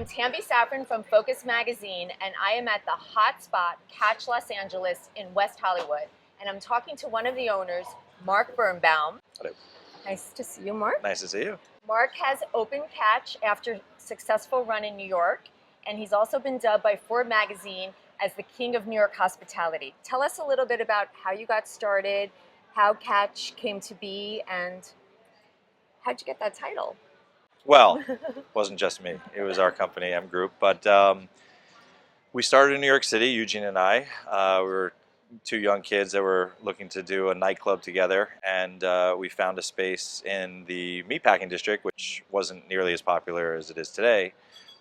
Tambi Saffron from Focus Magazine, and I am at the hot spot, Catch Los Angeles in West Hollywood. And I'm talking to one of the owners, Mark Birnbaum. Hello. Nice to see you, Mark. Nice to see you. Mark has opened Catch after a successful run in New York, and he's also been dubbed by Forbes Magazine as the king of New York hospitality. Tell us a little bit about how you got started, how Catch came to be, and how'd you get that title? Well, it wasn't just me. It was our company, M Group. But we started in New York City, Eugene and I. We were two young kids that were looking to do a nightclub together. And we found a space in the meatpacking district, which wasn't nearly as popular as it is today,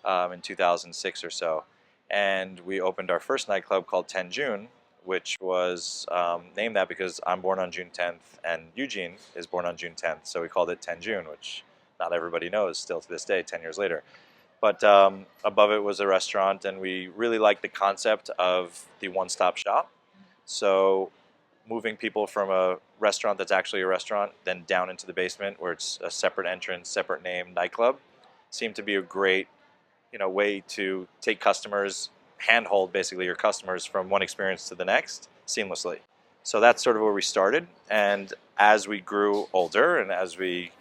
in 2006 or so. And we opened our first nightclub called 10 June, which was named that because I'm born on June 10th and Eugene is born on June 10th. So we called it 10 June, which not everybody knows still to this day, 10 years later. But above it was a restaurant, and we really liked the concept of the one-stop shop. So moving people from a restaurant that's actually a restaurant, then down into the basement where it's a separate entrance, separate name, nightclub, seemed to be a great way to take customers, handhold basically your customers from one experience to the next seamlessly. So that's sort of where we started. And as we grew older and as we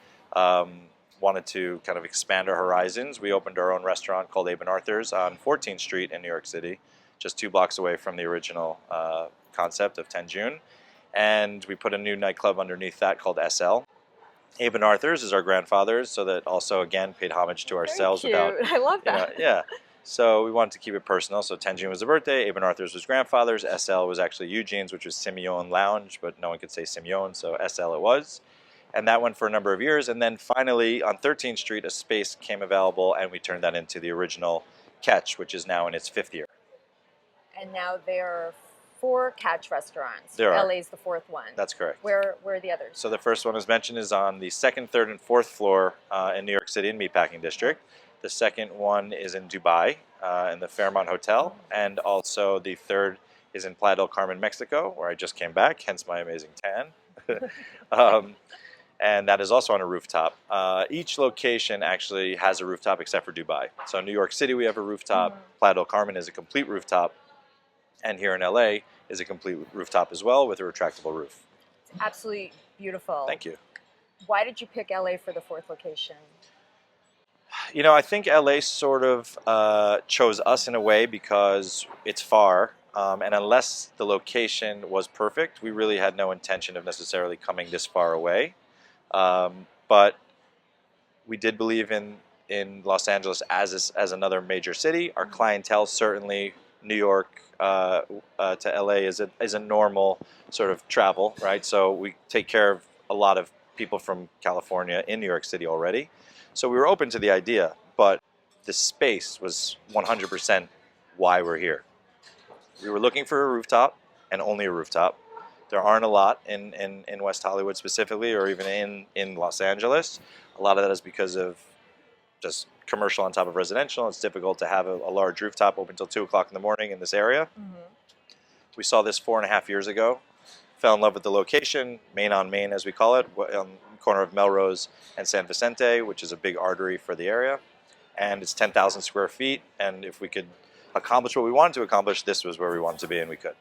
wanted to kind of expand our horizons, we opened our own restaurant called Abe and Arthur's on 14th Street in New York City, just 2 blocks away from the original concept of 10 June. And we put a new nightclub underneath that called SL. Abe and Arthur's is our grandfather's, so that also, again, paid homage to ourselves. Very cute. I love that. Yeah. So we wanted to keep it personal. So 10 June was the birthday, Abe and Arthur's was grandfather's, SL was actually Eugene's, which was Simeone Lounge, but no one could say Simeone, so SL it was. And that went for a number of years. And then finally, on 13th Street, a space came available, and we turned that into the original Catch, which is now in its 5th year. And now there are 4 Catch restaurants. There are. LA's the 4th one. That's correct. Where are the others? So the first one, as mentioned, is on the 2nd, 3rd, and 4th floor in New York City in Meatpacking District. The second one is in Dubai in the Fairmont Hotel. And also the third is in Playa del Carmen, Mexico, where I just came back, hence my amazing tan. And that is also on a rooftop. Each location actually has a rooftop except for Dubai. So in New York City, we have a rooftop. Playa del Carmen is a complete rooftop. And here in LA is a complete rooftop as well with a retractable roof. It's absolutely beautiful. Thank you. Why did you pick LA for the 4th location? I think LA sort of chose us in a way because it's far. And unless the location was perfect, we really had no intention of necessarily coming this far away. But we did believe in Los Angeles as another major city. Our clientele, certainly New York to LA is a normal sort of travel, right? So we take care of a lot of people from California in New York City already. So we were open to the idea, but the space was 100% why we're here. We were looking for a rooftop and only a rooftop. There aren't a lot in West Hollywood specifically, or even in Los Angeles. A lot of that is because of just commercial on top of residential. It's difficult to have a large rooftop open until 2 o'clock in the morning in this area. We saw this 4.5 years ago. Fell in love with the location, Main on Main as we call it, on the corner of Melrose and San Vicente, which is a big artery for the area. And it's 10,000 square feet. And if we could accomplish what we wanted to accomplish, this was where we wanted to be, and we could.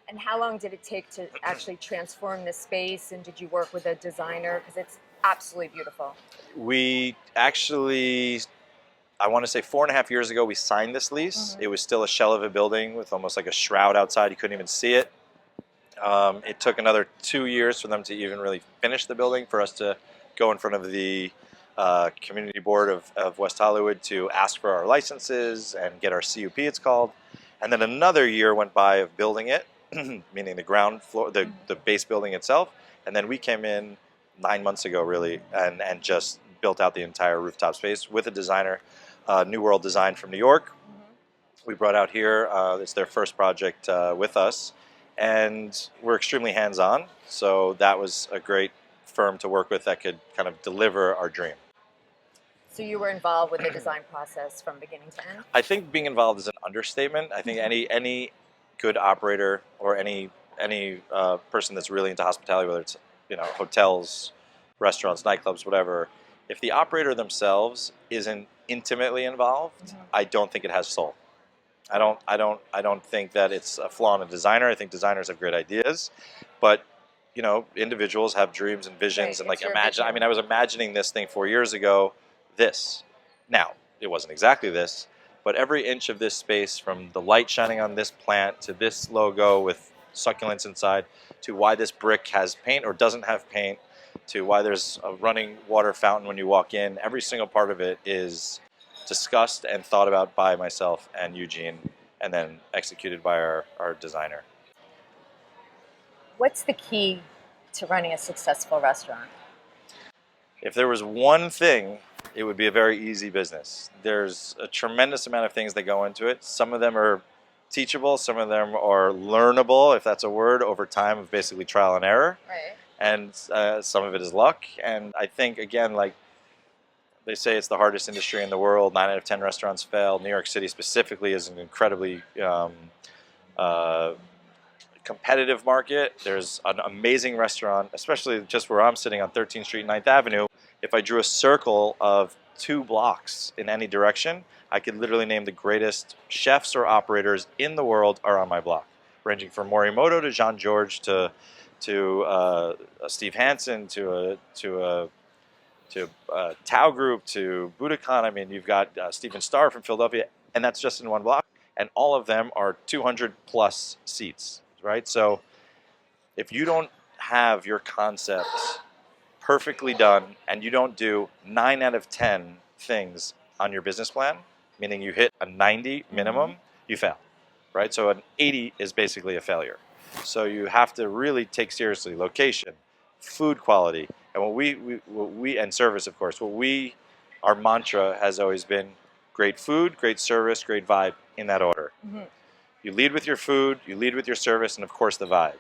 And how long did it take to actually transform the space? And did you work with a designer? Because it's absolutely beautiful. We actually, I want to say 4.5 years ago, we signed this lease. It was still a shell of a building with almost like a shroud outside. You couldn't even see it. It took another 2 years for them to even really finish the building, for us to go in front of the community board of West Hollywood to ask for our licenses and get our CUP, it's called. And then another year went by of building it, meaning the ground floor, the base building itself. And then we came in 9 months ago, really, and just built out the entire rooftop space with a designer, New World Design from New York. We brought out here. It's their first project with us. And we're extremely hands-on, so that was a great firm to work with that could kind of deliver our dream. So you were involved with the design process from beginning to end? I think being involved is an understatement. I think any good operator or any person that's really into hospitality, whether it's hotels, restaurants, nightclubs, whatever, If the operator themselves isn't intimately involved, I don't think it has soul. I don't think that it's a flaw in a designer. I think designers have great ideas, but individuals have dreams and visions, Right, and like it's your imagine. I vision. mean, I was imagining this thing 4 years ago. This, now it wasn't exactly this, but every inch of this space, from the light shining on this plant to this logo with succulents inside, to why this brick has paint or doesn't have paint, to why there's a running water fountain when you walk in. Every single part of it is discussed and thought about by myself and Eugene, and then executed by our designer. What's the key to running a successful restaurant? If there was one thing, it would be a very easy business. There's a tremendous amount of things that go into it. Some of them are teachable, some of them are learnable, if that's a word, over time of basically trial and error. Right. And some of it is luck. And I think, again, like they say, it's the hardest industry in the world. 9 out of 10 restaurants fail. New York City specifically is an incredibly uh, competitive market. There's an amazing restaurant, especially just where I'm sitting on 13th Street, 9th Avenue. If I drew a circle of 2 blocks in any direction, I could literally name the greatest chefs or operators in the world are on my block, ranging from Morimoto to Jean George to Steve Hansen to Tao Group to Budokan. I mean, you've got Steven Starr from Philadelphia, and that's just in one block. And all of them are 200 plus seats, right? So if you don't have your concept perfectly done and you don't do 9 out of 10 things on your business plan, meaning you hit a 90 minimum, you fail, right? So an 80 is basically a failure. So you have to really take seriously location, food quality, and what we and service, of course. Our mantra has always been great food, great service, great vibe, in that order. You lead with your food, you lead with your service, and of course the vibe.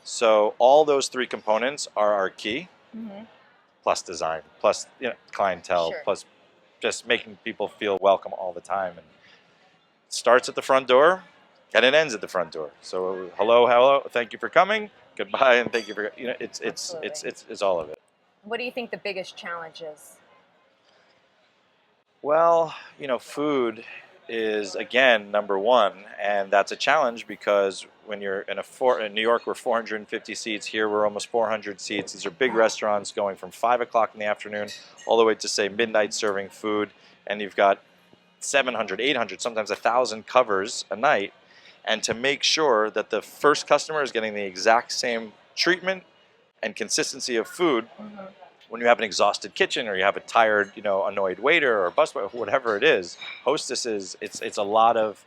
So all those 3 components are our key, plus design, plus clientele, Sure. plus just making people feel welcome all the time. And it starts at the front door, and it ends at the front door. So hello, thank you for coming, goodbye, and thank you for it's all of it. What do you think the biggest challenge is? Well, food is again number one, and that's a challenge because when you're in New York, we're 450 seats. Here, we're almost 400 seats. These are big restaurants going from 5 o'clock in the afternoon all the way to say midnight serving food, and you've got 700, 800, sometimes 1,000 covers a night. And to make sure that the first customer is getting the exact same treatment and consistency of food, when you have an exhausted kitchen or you have a tired, annoyed waiter or busboy, whatever it is, hostesses, it's a lot of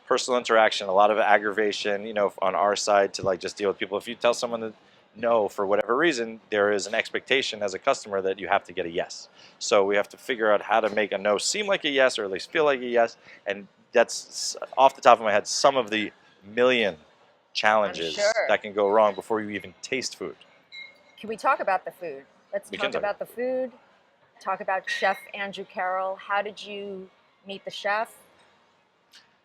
personal interaction, a lot of aggravation, on our side to like just deal with people. If you tell someone that no for whatever reason, there is an expectation as a customer that you have to get a yes. So we have to figure out how to make a no seem like a yes, or at least feel like a yes. And that's off the top of my head some of the million challenges that can go wrong before you even taste food. Can we talk about the food? Let's talk about the food. Talk about Chef Andrew Carroll. How did you meet the chef?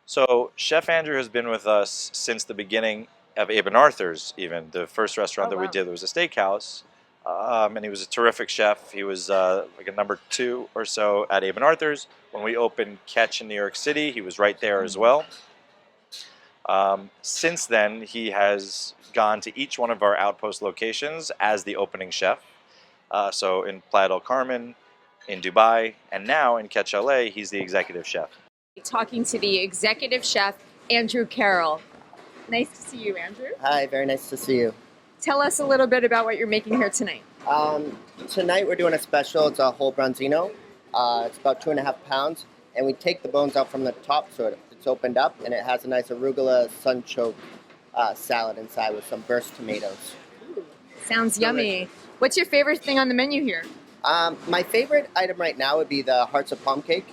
So Chef Andrew has been with us since the beginning of Abe and Arthur's, even the first restaurant that we did. There was a steakhouse, and he was a terrific chef. He was like a number 2 or so at Abe and Arthur's. When we opened Catch in New York City, he was right there as well. Since then, he has gone to each one of our outpost locations as the opening chef. So in Playa del Carmen, in Dubai, and now in Catch LA, he's the executive chef. Talking to the executive chef, Andrew Carroll. Nice to see you, Andrew. Hi, very nice to see you. Tell us a little bit about what you're making here tonight. Tonight we're doing a special. It's a whole bronzino. It's about 2.5 pounds, and we take the bones out from the top so it's opened up, and it has a nice arugula sunchoke salad inside with some burst tomatoes. Sounds yummy. What's your favorite thing on the menu here? My favorite item right now would be the hearts of palm cake.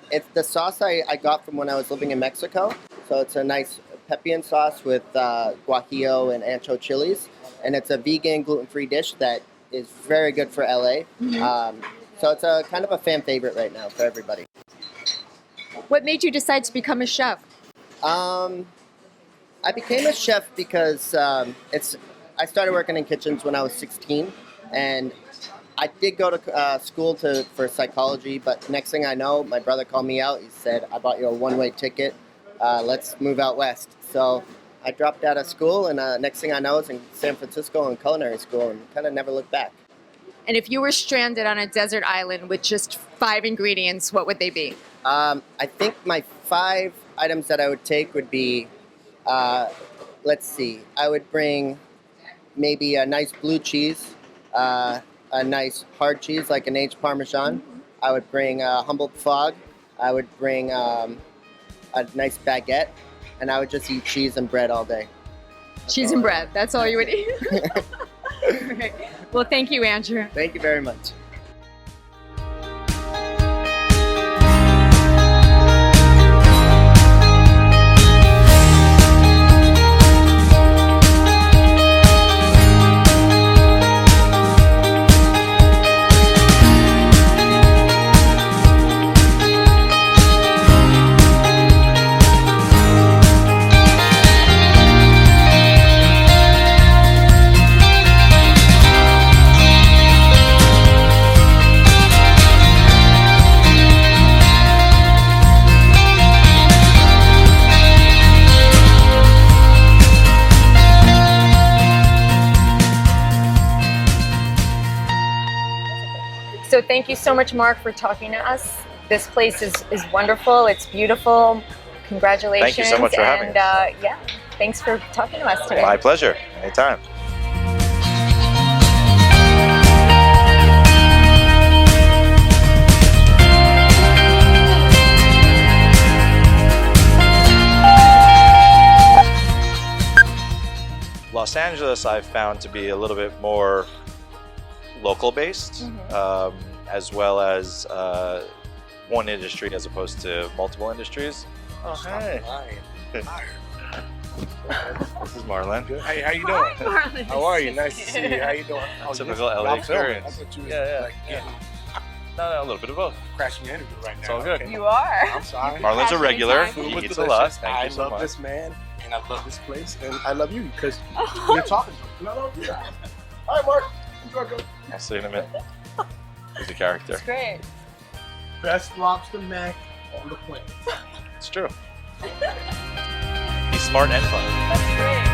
It's the sauce I got from when I was living in Mexico. So it's a nice pepian sauce with guajillo and ancho chilies. And it's a vegan, gluten-free dish that is very good for LA. So it's a kind of a fan favorite right now for everybody. What made you decide to become a chef? I became a chef because I started working in kitchens when I was 16, and I did go to school for psychology, but next thing I know, my brother called me out. He said, "I bought you a one-way ticket. Let's move out west." So I dropped out of school, and next thing I know, I was in San Francisco in culinary school, and kind of never looked back. And if you were stranded on a desert island with just 5 ingredients, what would they be? I think my 5 items that I would take would be, let's see, I would bring maybe a nice blue cheese, a nice hard cheese like an aged Parmesan. I would bring a Humboldt Fog. I would bring a nice baguette, and I would just eat cheese and bread all day. Cheese and bread. That's all you would eat. Right. Well, thank you, Andrew. Thank you very much. So thank you so much, Mark, for talking to us. This place is wonderful. It's beautiful. Congratulations. Thank you so much for having us. Yeah, thanks for talking to us today. My pleasure. Anytime. Los Angeles I've found to be a little bit more local based, as well as one industry as opposed to multiple industries. Oh, hey. Hi. This is Marlon. Good. How you doing? Hi, Marlon. How are you? Nice to see you. How you doing? Typical LA y'all filming. experience. I thought you was Yeah. like getting No, a little bit of both. crashing your interview right now. It's all good. Okay. You are. I'm sorry. Marlon's a regular. Food He was eats a delicious. lot. Thank I you so love much. this man, and I love this place, and I love you because you're talking to me. And I love you. All right, Mark. Enjoy. Go. I'll see you in a minute. He's a character. It's great. Best lobster mac on the planet. It's true. He's smart and fun. That's great.